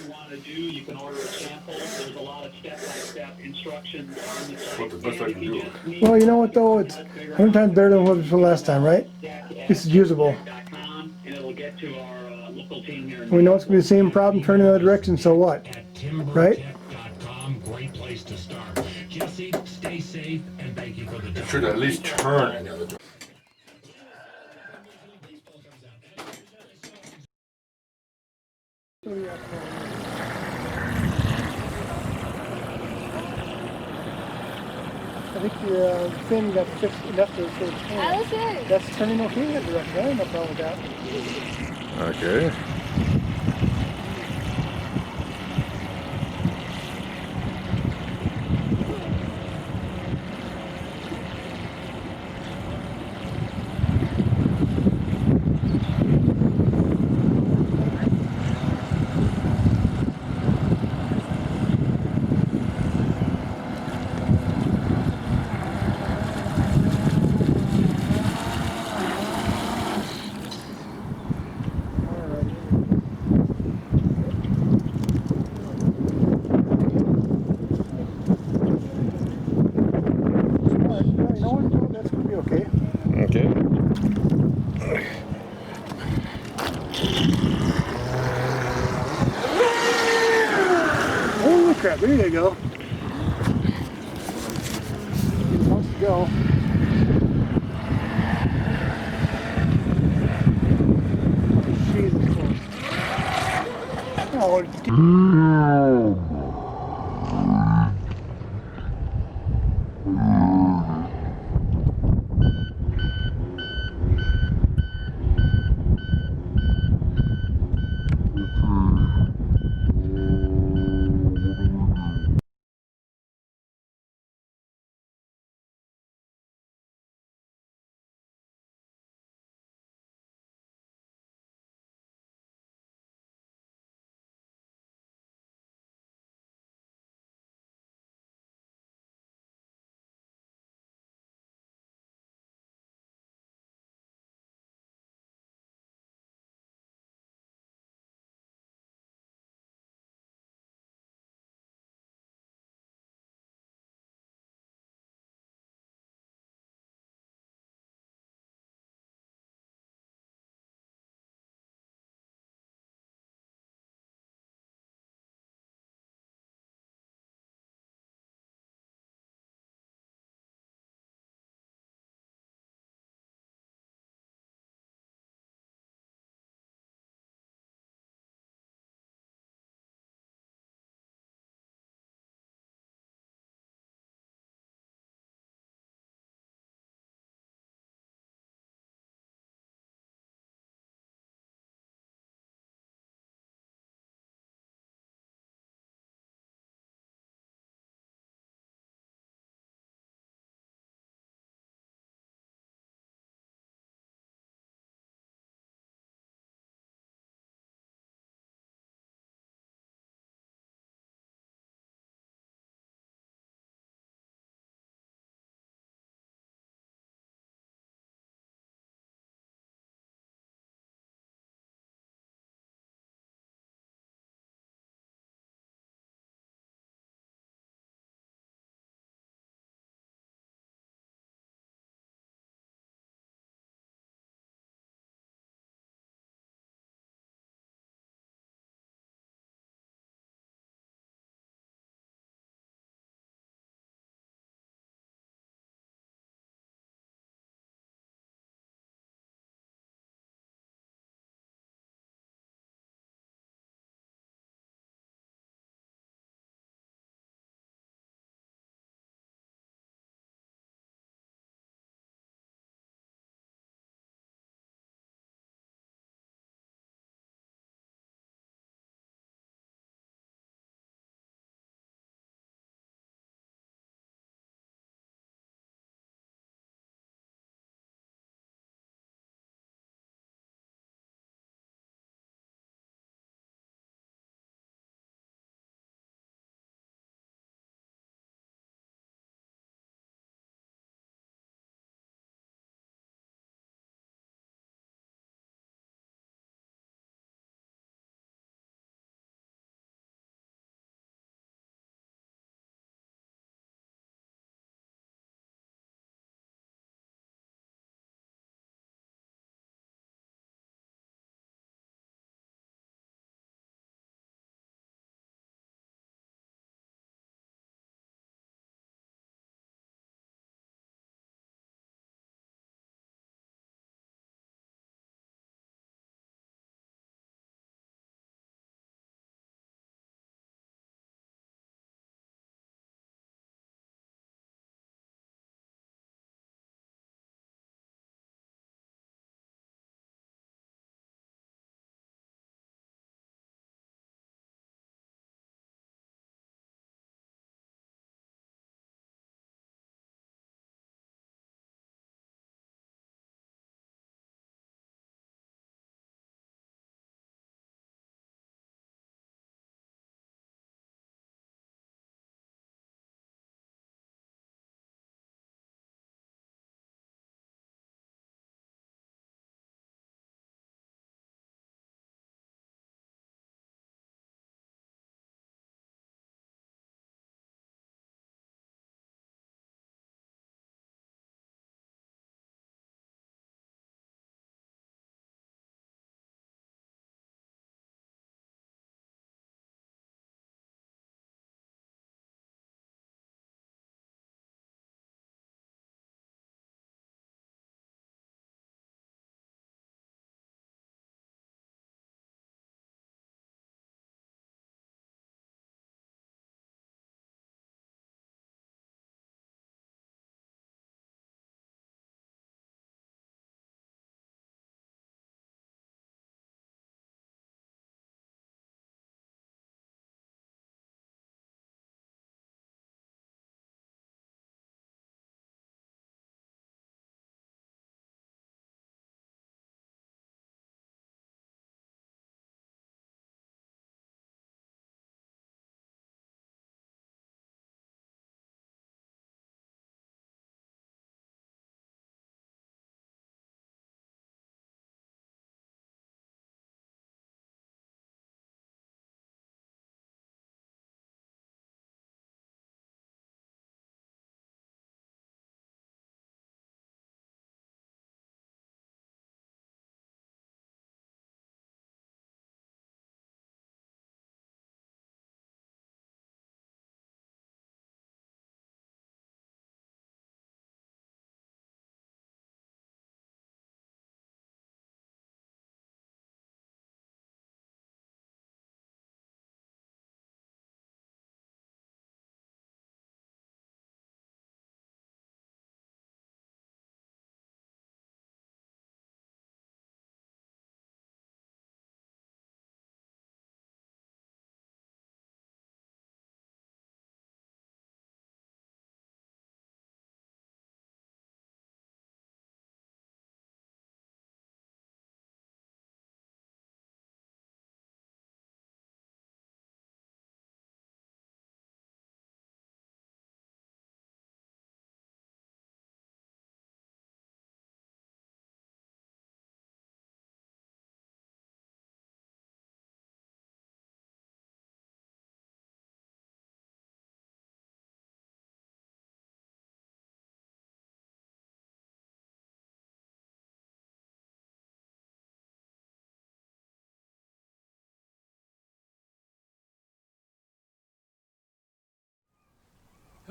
you want to do, you can order a sample. There's a lot of step-by-step instructions on the site. What's the best I can do? Well, you know what though? It's 100 times better than what it was last time, right? It's usable. And it'll get to our local team here. We know it's going to be the same problem turning in the other direction, so what? Right? Great place to start. Jesse, stay safe and thank you for the It should at least turn in the other direction. I think your fin got fixed enough to sort of turn. That was good. That's turning okay in that direction. I have no problem with that. Okay. Holy crap, there you go. It wants to go. Oh, Jesus. Oh,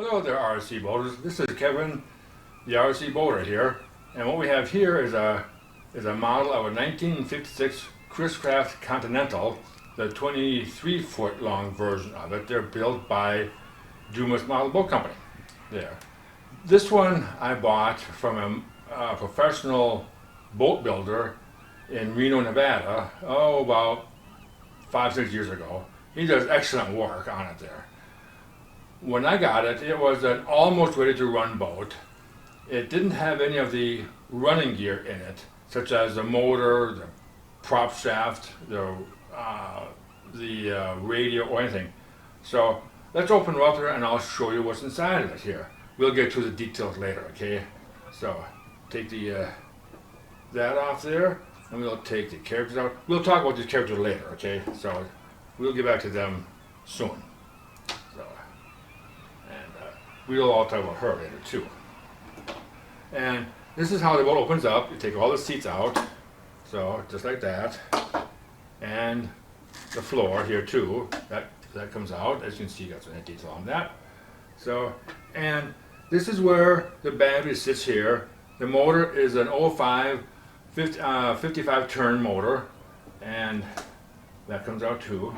Hello there, RC boaters. This is Kevin, the RC boater here, and what we have here is a model of a 1956 Chris Craft Continental, the 23-foot long version of it. They're built by Dumas Model Boat Company. There. This one I bought from a professional boat builder in Reno, Nevada, about 5-6 years ago. He does excellent work on it there. When I got it, it was an almost ready to run boat. It didn't have any of the running gear in it, such as the motor, the prop shaft, the radio, or anything. So let's open it up there and I'll show you what's inside of it here. We'll get to the details later, okay? So take the that off there, and we'll take the characters out. We'll talk about these characters later, okay? So we'll get back to them soon. So, and we'll all talk about her later too. And this is how the boat opens up. You take all the seats out, so just like that, and the floor here too. That comes out. As you can see, you got some detail on that. So, and this is where the battery sits here. The motor is an 55 turn motor, and that comes out too.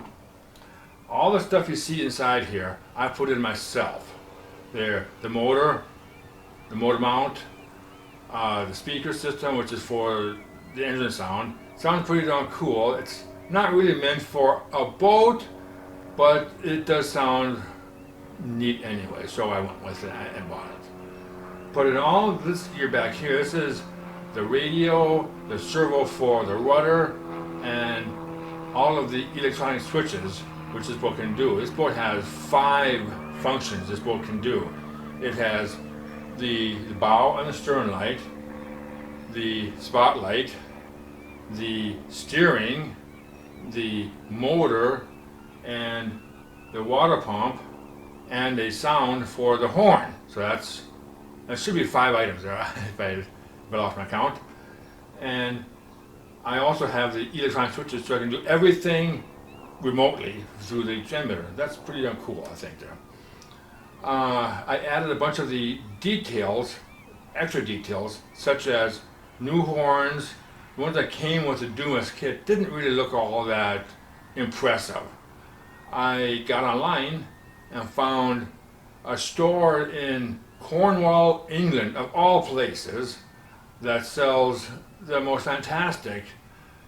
All the stuff you see inside here, I put in myself. There, the motor mount, the speaker system, which is for the engine sound. Sounds pretty darn cool. It's not really meant for a boat, but it does sound neat anyway, so I went with it and bought it. Put in all of this gear back here. This is the radio, the servo for the rudder, and all of the electronic switches, which this boat can do. This boat has 5 functions this boat can do. It has the bow and the stern light, the spotlight, the steering, the motor, and the water pump, and a sound for the horn. So that should be 5 items there if I lost my count. And I also have the electronic switches, so I can do everything remotely through the transmitter. That's pretty damn cool, I think there. I added a bunch of the details, extra details, such as new horns. The ones that came with the Dumas kit didn't really look all that impressive. I got online and found a store in Cornwall, England, of all places, that sells the most fantastic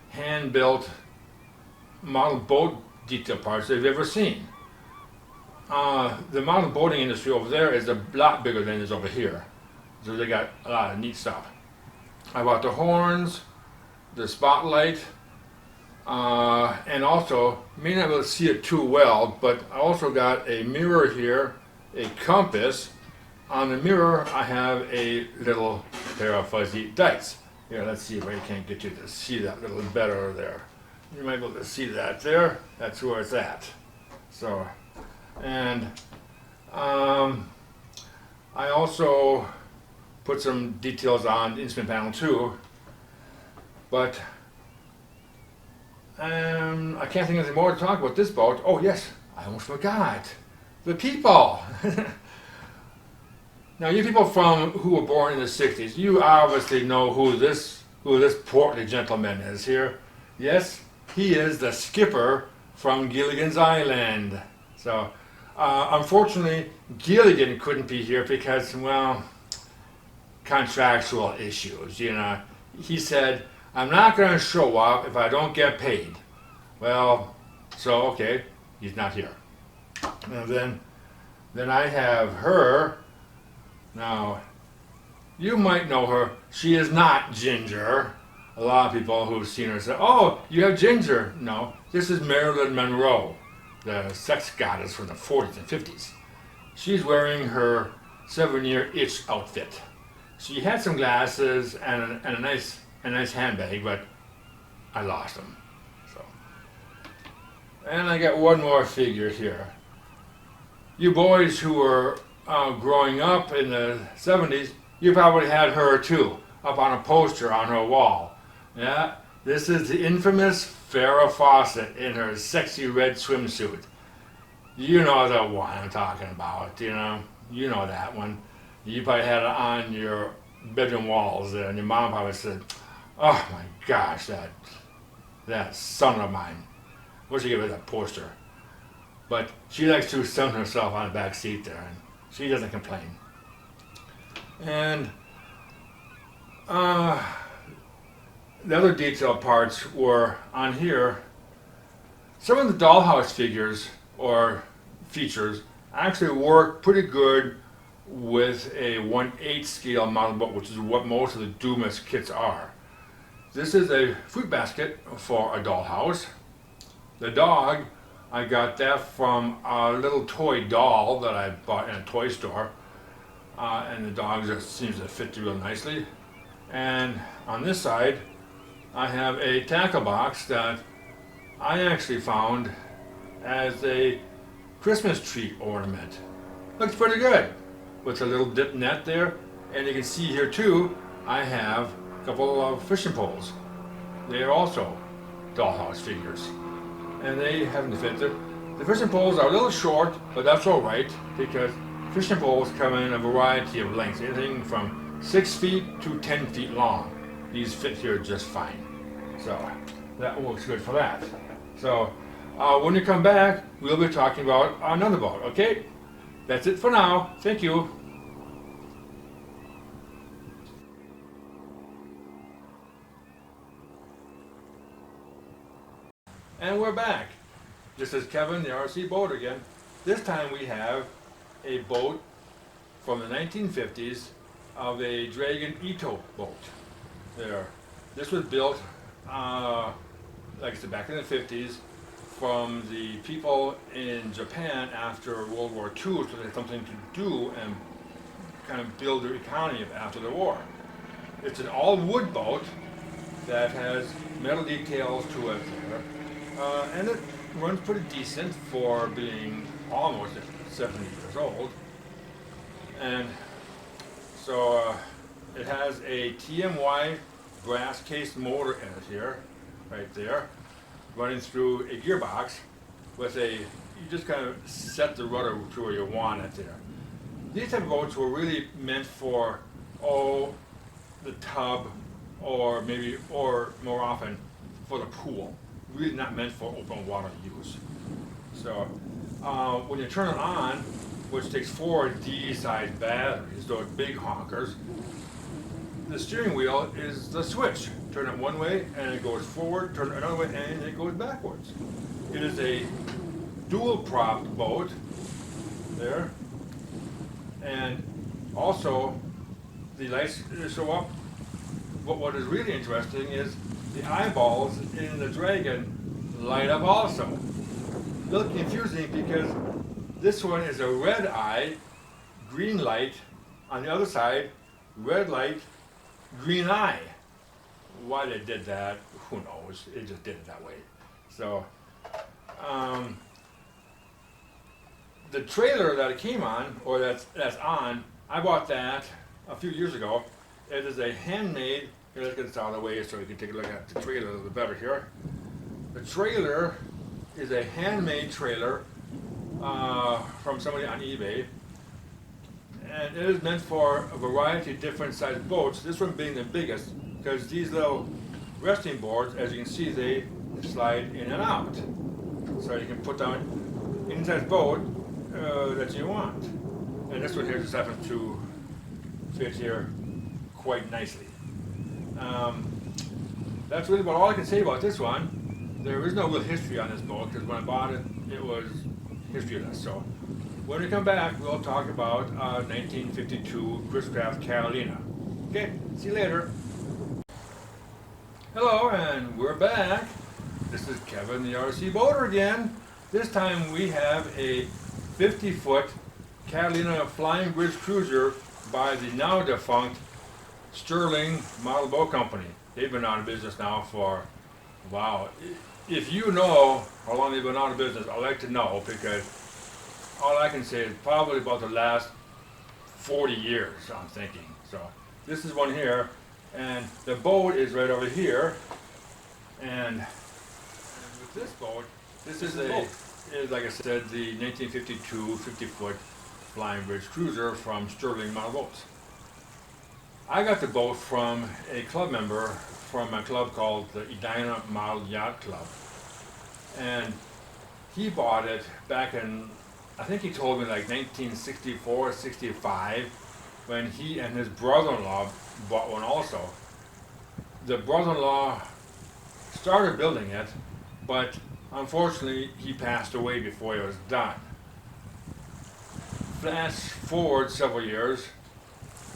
hand-built model boat detail parts they've ever seen. The model boating industry over there is a lot bigger than it is over here, so they got a lot of neat stuff. I bought the horns, the spotlight, and also, may not be able to see it too well, but I also got a mirror here, a compass. On the mirror, I have a little pair of fuzzy dice. Here, let's see if I can't get you to see that a little better there. You might be able to see that there. That's where it's at. So, and I also put some details on the instrument panel too, but I can't think of anything more to talk about this boat. Oh yes, I almost forgot. The people. Now, you people who were born in the 60s, you obviously know who this portly gentleman is here. Yes, he is the skipper from Gilligan's Island. So, unfortunately, Gilligan couldn't be here because, well, contractual issues, you know. He said, I'm not going to show up if I don't get paid. Well, so, okay, he's not here. And then I have her. Now, you might know her. She is not Ginger. A lot of people who've seen her say, oh, you have Ginger. No, this is Marilyn Monroe, the sex goddess from the 40s and 50s. She's wearing her 7-year itch outfit. She had some glasses and a nice handbag, but I lost them. So, and I got one more figure here. You boys who were growing up in the 70s, you probably had her too, up on a poster on her wall. Yeah, this is the infamous Farrah Fawcett in her sexy red swimsuit. You know the one I'm talking about, you know. You know that one. You probably had it on your bedroom walls there, and your mom probably said, "Oh my gosh, that son of mine. Wish I could get rid of that poster." But she likes to sun herself on the back seat there, and she doesn't complain. And the other detail parts were on here. Some of the dollhouse figures or features actually work pretty good with a 1/8 scale model boat, which is what most of the Dumas kits are. This is a fruit basket for a dollhouse. The dog, I got that from a little toy doll that I bought in a toy store. And the dog just seems to fit real nicely. And on this side, I have a tackle box that I actually found as a Christmas tree ornament. Looks pretty good with a little dip net there. And you can see here too, I have a couple of fishing poles. They are also dollhouse figures. And they happen to fit there. The fishing poles are a little short, but that's all right because fishing poles come in a variety of lengths, anything from 6 feet to 10 feet long. These fit here just fine. So that works good for that. So when you come back, we'll be talking about another boat, okay? That's it for now. Thank you. And we're back. This is Kevin, the RC boat again. This time we have a boat from the 1950s of a Dragon Ito boat. There. This was built, like I said, back in the 50s from the people in Japan after World War II, so they had something to do and kind of build their economy after the war. It's an all-wood boat that has metal details to it there, and it runs pretty decent for being almost 70 years old. And so it has a TMY brass cased motor in it here, right there, running through a gearbox with a, you just kind of set the rudder to where you want it there. These type of boats were really meant for, the tub, or maybe, or more often, for the pool. Really not meant for open water use. So when you turn it on, which takes 4 D-sized batteries, those big honkers, the steering wheel is the switch. Turn it one way and it goes forward, turn it another way and it goes backwards. It is a dual prop boat there. And also the lights show up. But what is really interesting is the eyeballs in the Dragon light up also. A little confusing because this one is a red eye, green light. On the other side, red light, green eye. Why they did that, who knows? It just did it that way. So, the trailer that it came on, or that's on, I bought that a few years ago. It is a handmade. Here, let's get this out of the way so you can take a look at the trailer a little bit better here. The trailer is a handmade trailer from somebody on eBay. And it is meant for a variety of different sized boats, this one being the biggest, because these little resting boards, as you can see, they slide in and out. So you can put down any size boat that you want. And this one here just happens to fit here quite nicely. That's really about all I can say about this one. There is no real history on this boat, because when I bought it, it was historyless. So when we come back, we'll talk about 1952 Chris Craft Carolina. Okay, see you later. Hello, and we're back. This is Kevin, the RC Boater again. This time we have a 50-foot Catalina Flying Bridge Cruiser by the now defunct Sterling Model Boat Company. They've been out of business now for, wow. If you know how long they've been out of business, I'd like to know, because all I can say is probably about the last 40 years, I'm thinking. So this is one here, and the boat is right over here. And with this boat, this is like I said, the 1952 50-foot Flying Bridge cruiser from Sterling Model Boats. I got the boat from a club member from a club called the Edina Model Yacht Club. And he bought it back in, I think he told me like 1964, 65, when he and his brother-in-law bought one also. The brother-in-law started building it, but unfortunately he passed away before it was done. Flash forward several years,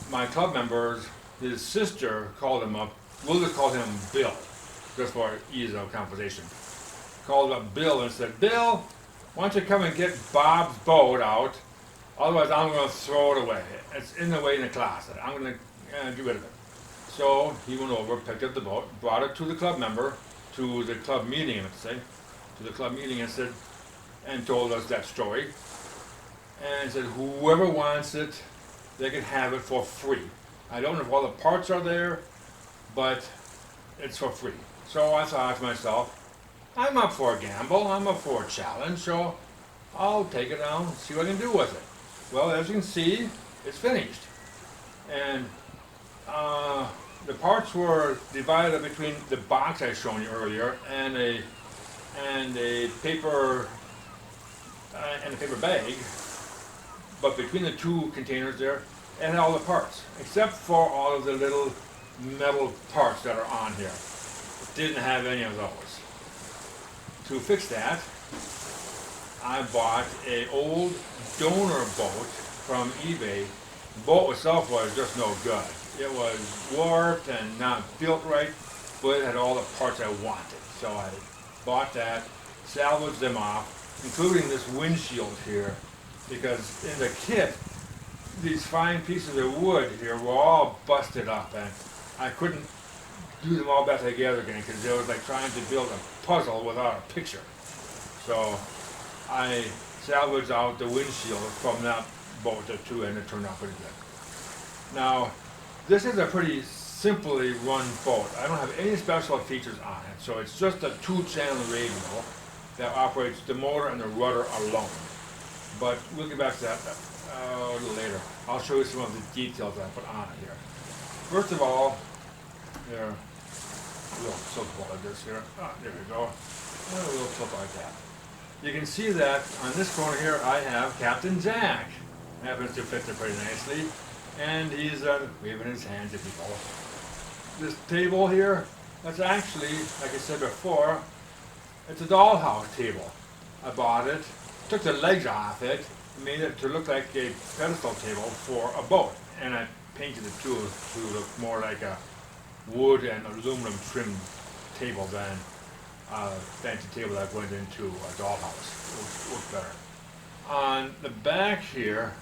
my club members, his sister called him up. We'll just call him Bill, just for ease of conversation. Called up Bill and said, "Bill, why don't you come and get Bob's boat out? Otherwise, I'm going to throw it away. It's in the way in the closet. I'm going to get rid of it." So he went over, picked up the boat, brought it to the club member, to the club meeting, let's say, to the club meeting, and said, and told us that story, and said, whoever wants it, they can have it for free. I don't know if all the parts are there, but it's for free. So I thought to myself, I'm up for a gamble, I'm up for a challenge, so I'll take it down, see what I can do with it. Well, as you can see, it's finished. And the parts were divided between the box I shown you earlier and a paper bag, but between the two containers there, and all the parts, except for all of the little metal parts that are on here. It didn't have any of those. To fix that, I bought an old donor boat from eBay. The boat itself was just no good. It was warped and not built right, but it had all the parts I wanted. So I bought that, salvaged them off, including this windshield here, because in the kit, these fine pieces of wood here were all busted up, and I couldn't do them all back together again because it was like trying to build a puzzle without a picture. So I salvaged out the windshield from that boat too, and it turned out pretty good. Now, this is a pretty simply run boat. I don't have any special features on it, so it's just a 2-channel radio that operates the motor and the rudder alone. But we'll get back to that a little later. I'll show you some of the details that I put on it here. First of all, there, a little tilt like this here. There we go. And a little tilt like that. You can see that on this corner here I have Captain Jack. Happens to fit there pretty nicely. And he's waving his hand to people. This table here, that's actually, like I said before, it's a dollhouse table. I bought it, took the legs off it, made it to look like a pedestal table for a boat. And I painted it too to look more like a wood and aluminum trimmed table than a fancy table that went into a dollhouse. It worked better. On the back here,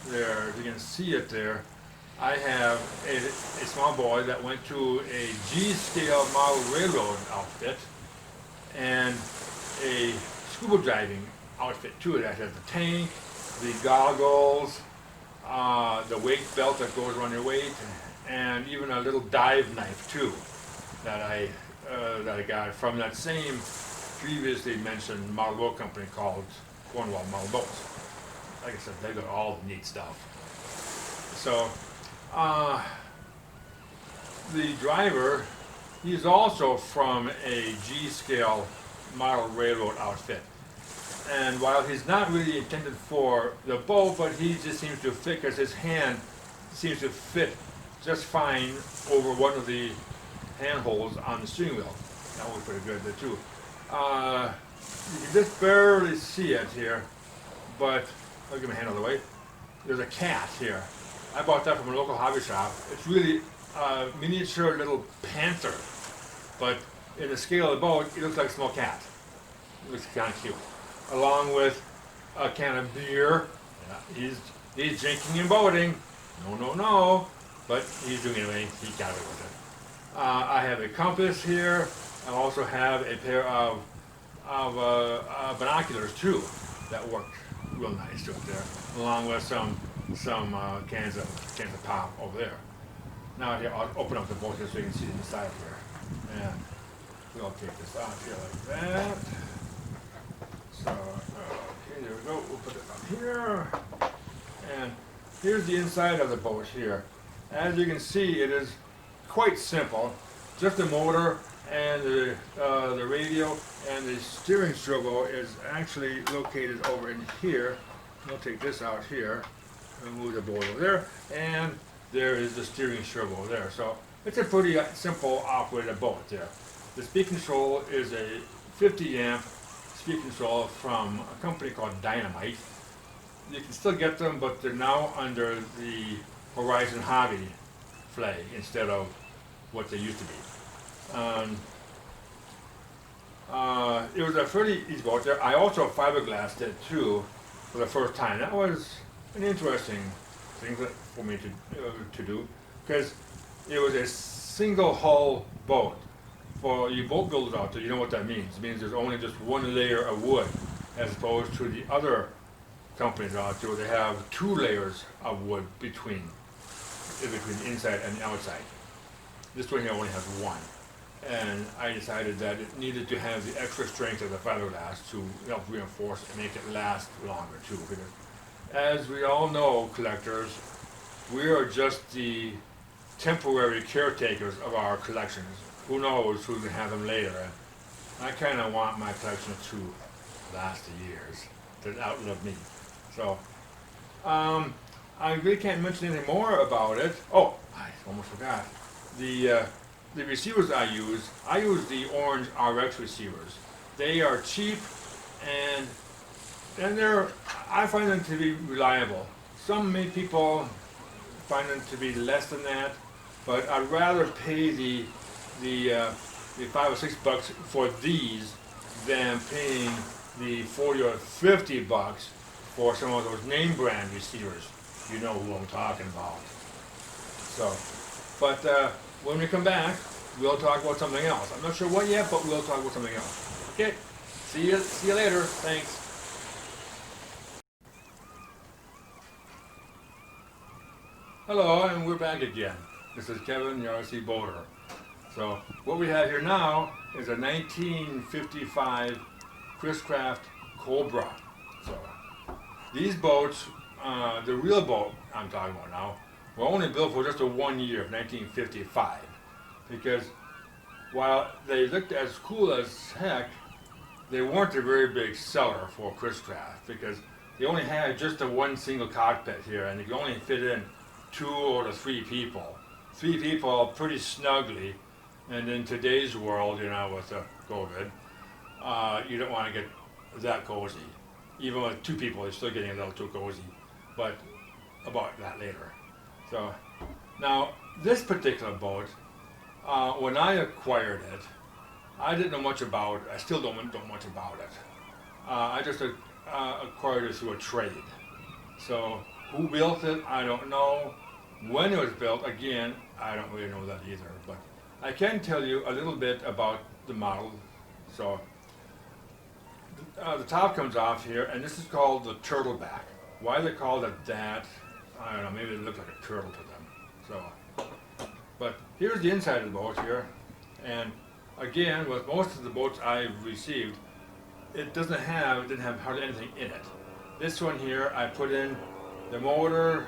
there, you can see it there, I have a small boy that went to a G-scale model railroad outfit and a scuba diving outfit too that has the tank, the goggles, the weight belt that goes around your weight, and even a little dive knife too that I got from that same previously mentioned model boat company called Cornwall Model Boats. Like I said, they got all the neat stuff. So, the driver, he's also from a G-scale model railroad outfit. And while he's not really intended for the boat, but he just seems to fit, because his hand seems to fit just fine over one of the handholds on the steering wheel. That was pretty good there too. You can just barely see it here, but I'll give my hand out of the way. There's a cat here. I bought that from a local hobby shop. It's really a miniature little panther, but in the scale of the boat, it looks like a small cat. It looks kind of cute. Along with a can of beer. Yeah, he's drinking and boating. No, but he's doing it anyway. He got away with it. I have a compass here. I also have a pair of binoculars too that work real nice right there, along with some cans of pop over there. Now here, I'll open up the boat here so you can see the inside here, and we'll take this out here like that. So okay, there we go. We'll put it up here. And here's the inside of the boat here. As you can see, it is quite simple. Just the motor and the radio, and the steering swivel is actually located over in here. We'll take this out here and move the boat over there, and there is the steering swivel there. So it's a pretty simple operated boat there. The speed control is a 50 amp speed control from a company called Dynamite. You can still get them, but they're now under the Horizon Hobby flag instead of what they used to be. It was a pretty easy boat there. I also fiberglassed it too for the first time. That was an interesting thing for me to do, because it was a single hull boat. For you boat builders out there, you know what that means. It means there's only just one layer of wood, as opposed to the other companies out there where they have 2 layers of wood between the inside and the outside. This one here only has 1. And I decided that it needed to have the extra strength of the fiberglass to help reinforce and make it last longer too. Because as we all know, collectors, we are just the temporary caretakers of our collections. Who knows who's going to have them later. I kind of want my collection to last the years, to outlive me. So, I really can't mention anything more about it. Oh, I almost forgot. The receivers I use the orange RX receivers. They are cheap, and I find them to be reliable. Some people find them to be less than that, but I'd rather pay the $5 or $6 for these than paying the $40 or $50 for some of those name brand receivers. You know who I'm talking about. So, but when we come back, we'll talk about something else. I'm not sure what yet, but we'll talk about something else. Okay, see you later. Thanks. Hello, and we're back again. This is Kevin, the RC Boater. So what we have here now is a 1955 Chris Craft Cobra. So these boats, the real boat I'm talking about now, were only built for just 1 year of 1955. Because while they looked as cool as heck, they weren't a very big seller for Chris Craft, because they only had just one single cockpit here, and they could only fit in 2 or 3 people. 3 people pretty snugly. And in today's world, you know, with COVID, you don't want to get that cozy. Even with 2 people, you're still getting a little too cozy. But about that later. So now this particular boat, when I acquired it, I didn't know much about it. I still don't know much about it. I just acquired it through a trade. So who built it, I don't know. When it was built, again, I don't really know that either. But I can tell you a little bit about the model. So the top comes off here, and this is called the turtleback. Why they call it that, I don't know, maybe it looked like a turtle to them. So, but here's the inside of the boat here, and again, with most of the boats I've received, it didn't have hardly anything in it. This one here, I put in the motor,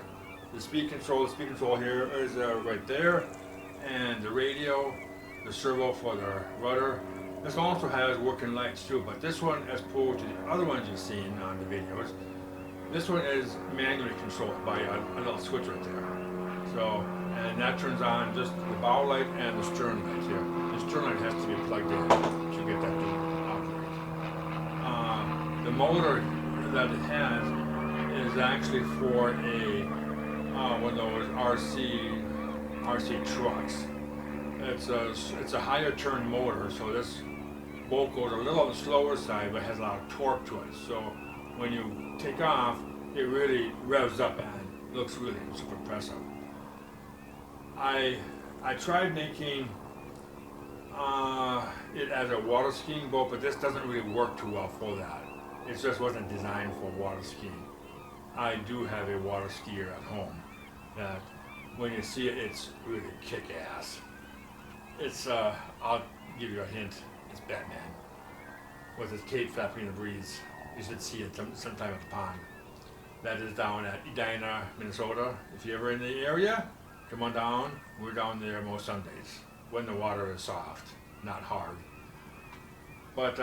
the speed control. The speed control here is right there, and the radio, the servo for the rudder. This also has working lights too, but this one, as opposed to the other ones you've seen on the videos, this one is manually controlled by a little switch right there. So, and that turns on just the bow light and the stern light here. The stern light has to be plugged in to get that to operate. The motor that it has is actually for one of those RC trucks. It's a higher turn motor, so this boat goes a little on the slower side, but has a lot of torque to it. So when you take off, it really revs up and looks really super impressive. I tried making it as a water skiing boat, but this doesn't really work too well for that. It just wasn't designed for water skiing. I do have a water skier at home that when you see it, it's really kick-ass. It's, I'll give you a hint, it's Batman. With his cape flapping in the breeze. You should see it sometime at the pond. that is down at Edina, Minnesota. If you're ever in the area, come on down. We're down there most Sundays when the water is soft, not hard. But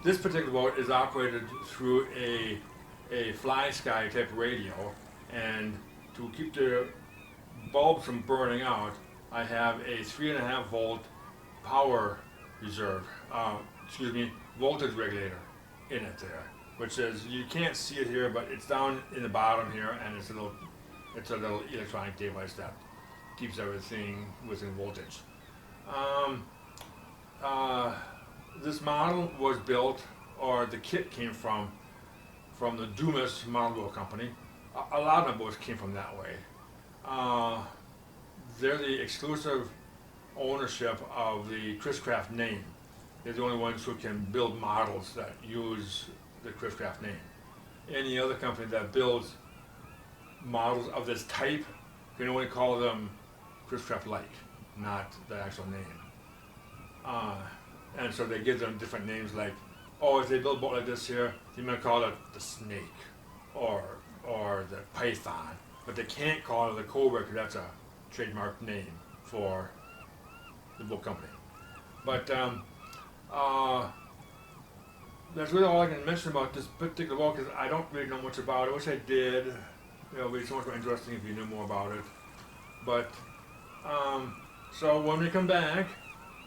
this particular boat is operated through a fly sky type radio, and to keep the bulbs from burning out, I have a 3.5 volt power reserve, voltage regulator in it there, which is, you can't see it here, but it's down in the bottom here, and it's a little electronic device that keeps everything within voltage. This model was built, or the kit came from the Dumas Model Boat Company. A lot of my boats came from that way. They're the exclusive ownership of the Chris Craft name. They're the only ones who can build models that use the Chris Craft name. Any other company that builds models of this type can only call them Chris Craft like, not the actual name. And so they give them different names, like, oh, if they build a boat like this here, they might call it the Snake or the Python, but they can't call it the Cobra because that's a trademark name for the boat company. But that's really all I can mention about this particular boat, because I don't really know much about it. I wish I did. It would be so much more interesting if you knew more about it. But so when we come back,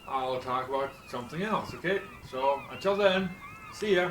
I'll talk about something else, okay? So until then, see ya.